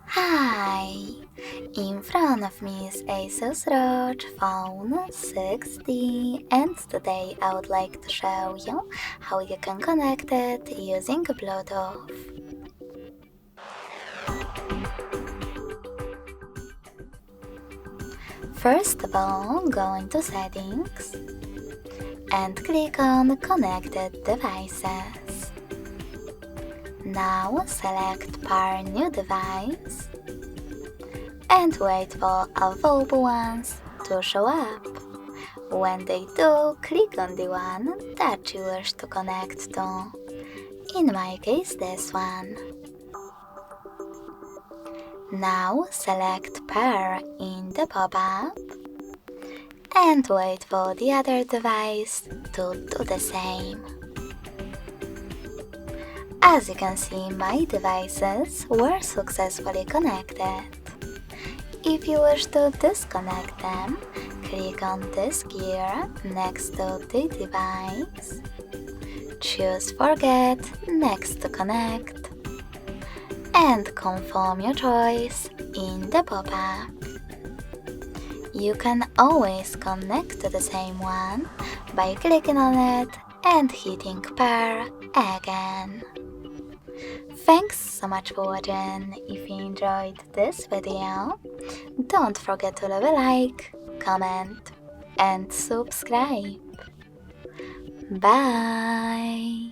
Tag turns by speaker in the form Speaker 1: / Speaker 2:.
Speaker 1: Hi! In front of me is Asus ROG Phone 6D, and today I would like to show you how you can connect it using Bluetooth. First of all, go into Settings and click on Connected Devices. Now select Pair New Device and wait for available ones to show up. When they do, click on the one that you wish to connect to. In my case, this one. Now select Pair in the pop-up and wait for the other device to do the same. As you can see, my devices were successfully connected. If you wish to disconnect them, click on this gear next to the device. Choose Forget next to Connect and confirm your choice in the pop-up. You can always connect to the same one by clicking on it and hitting Pair again. Thanks so much for watching. If you enjoyed this video, don't forget to leave a like, comment and subscribe. Bye!